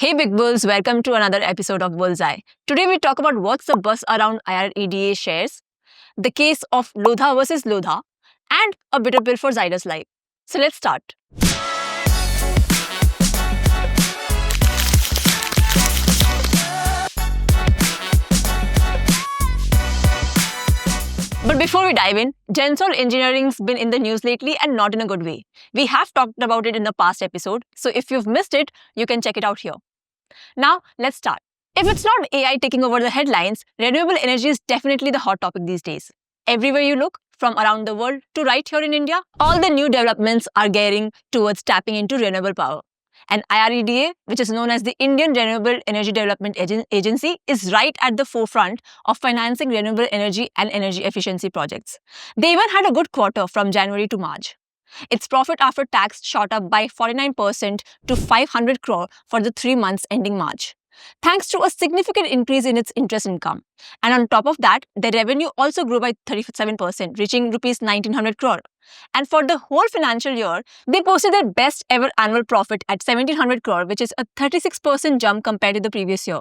Hey Big Bulls, welcome to another episode of Bullseye. Today we talk about what's the buzz around IREDA shares, the case of Lodha versus Lodha, and a bitter pill for Zydus Life. So let's start. But before we dive in, Gensol Engineering's been in the news lately and not in a good way. We have talked about it in the past episode, so if you've missed it, you can check it out here. Now, let's start. If it's not AI taking over the headlines, renewable energy is definitely the hot topic these days. Everywhere you look, from around the world to right here in India, all the new developments are gearing towards tapping into renewable power. And IREDA, which is known as the Indian Renewable Energy Development Agency, is right at the forefront of financing renewable energy and energy efficiency projects. They even had a good quarter from January to March. Its profit after tax shot up by 49% to 500 crore for the 3 months ending March, thanks to a significant increase in its interest income. And on top of that, their revenue also grew by 37%, reaching Rs 1900 crore. And for the whole financial year, they posted their best ever annual profit at 1700 crore, which is a 36% jump compared to the previous year.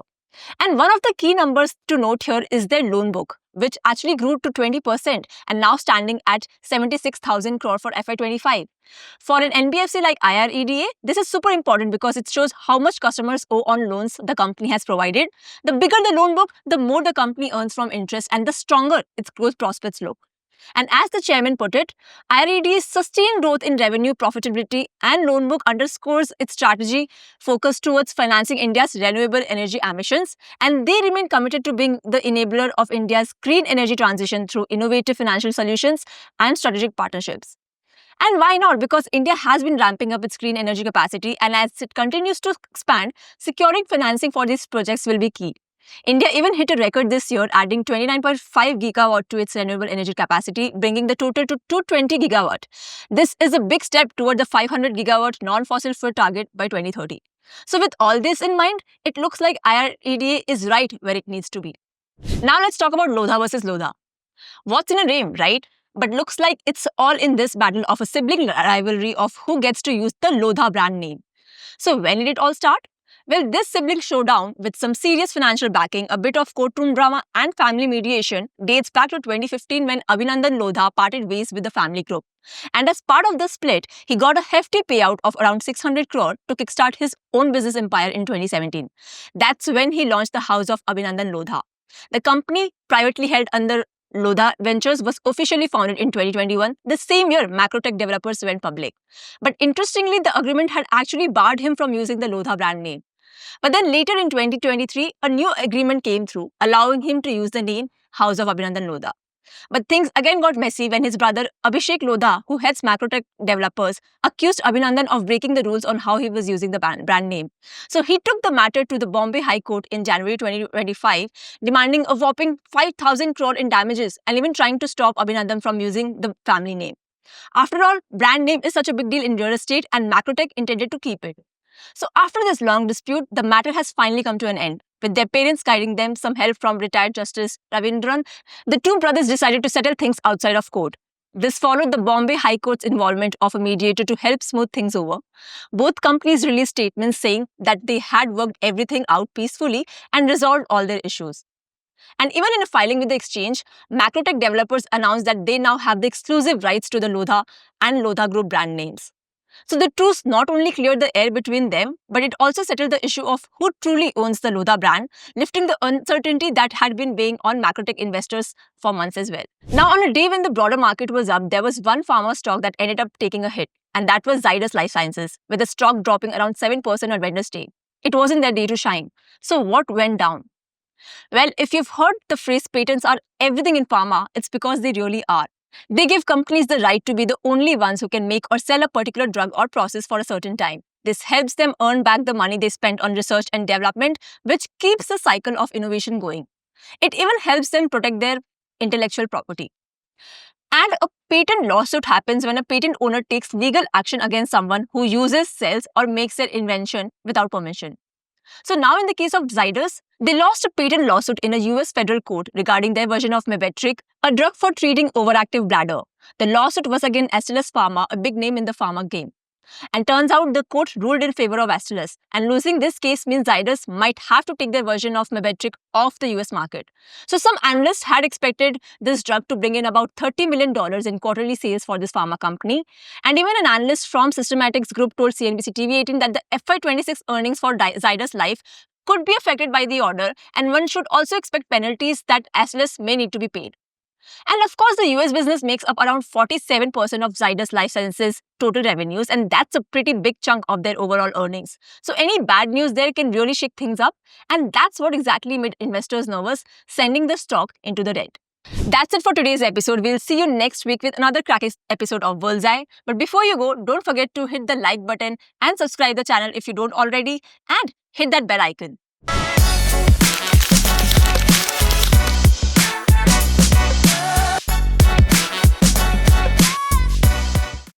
And one of the key numbers to note here is their loan book, which actually grew to 20% and now standing at 76,000 crore for FY25. For an NBFC like IREDA, this is super important because it shows how much customers owe on loans the company has provided. The bigger the loan book, the more the company earns from interest and the stronger its growth prospects look. And as the chairman put it, IREDA's sustained growth in revenue, profitability, and loan book underscores its strategy focused towards financing India's renewable energy ambitions, and they remain committed to being the enabler of India's green energy transition through innovative financial solutions and strategic partnerships. And why not? Because India has been ramping up its clean energy capacity, and as it continues to expand, securing financing for these projects will be key. India even hit a record this year, adding 29.5 gigawatt to its renewable energy capacity, bringing the total to 220 gigawatt. This is a big step toward the 500 gigawatt non-fossil fuel target by 2030. So with all this in mind, it looks like IREDA is right where it needs to be. Now let's talk about Lodha versus Lodha. What's in a name, right? But looks like it's all in this battle of a sibling rivalry of who gets to use the Lodha brand name. So when did it all start? Well, this sibling showdown, with some serious financial backing, a bit of courtroom drama and family mediation, dates back to 2015 when Abhinandan Lodha parted ways with the family group. And as part of the split, he got a hefty payout of around 600 crore to kickstart his own business empire in 2017. That's when he launched the House of Abhinandan Lodha. The company, privately held under Lodha Ventures, was officially founded in 2021, the same year Macrotech developers went public. But interestingly, the agreement had actually barred him from using the Lodha brand name. But then later in 2023, a new agreement came through, allowing him to use the name House of Abhinandan Lodha. But things again got messy when his brother Abhishek Lodha, who heads Macrotech developers, accused Abhinandan of breaking the rules on how he was using the brand name. So he took the matter to the Bombay High Court in January 2025, demanding a whopping 5,000 crore in damages and even trying to stop Abhinandan from using the family name. After all, brand name is such a big deal in real estate and Macrotech intended to keep it. So after this long dispute, the matter has finally come to an end. With their parents guiding them, some help from retired Justice Ravindran, the two brothers decided to settle things outside of court. This followed the Bombay High Court's involvement of a mediator to help smooth things over. Both companies released statements saying that they had worked everything out peacefully and resolved all their issues. And even in a filing with the exchange, Macrotech developers announced that they now have the exclusive rights to the Lodha and Lodha Group brand names. So the truce not only cleared the air between them, but it also settled the issue of who truly owns the Lodha brand, lifting the uncertainty that had been weighing on Macrotech investors for months as well. Now, on a day when the broader market was up, there was one pharma stock that ended up taking a hit, and that was Zydus Life Sciences, with the stock dropping around 7% on Wednesday. It wasn't their day to shine. So what went down? Well, if you've heard the phrase patents are everything in pharma, it's because they really are. They give companies the right to be the only ones who can make or sell a particular drug or process for a certain time. This helps them earn back the money they spent on research and development, which keeps the cycle of innovation going. It even helps them protect their intellectual property. And a patent lawsuit happens when a patent owner takes legal action against someone who uses, sells, or makes their invention without permission. So now in the case of Zydus, they lost a patent lawsuit in a US federal court regarding their version of Mebetriq, a drug for treating overactive bladder. The lawsuit was against Astellas Pharma, a big name in the pharma game. And turns out the court ruled in favor of Astellas, and losing this case means Zydus might have to take their version of Mebetriq off the US market. So some analysts had expected this drug to bring in about $30 million in quarterly sales for this pharma company. And even an analyst from Systematics Group told CNBC TV18 that the FY26 earnings for Zydus Life could be affected by the order, and one should also expect penalties that Astellas may need to be paid. And of course, the US business makes up around 47% of Zydus Life Sciences' total revenues, and that's a pretty big chunk of their overall earnings. So any bad news there can really shake things up, and that's what exactly made investors nervous, sending the stock into the red. That's it for today's episode. We'll see you next week with another cracking episode of Bullseye. But before you go, don't forget to hit the like button and subscribe the channel if you don't already, and hit that bell icon.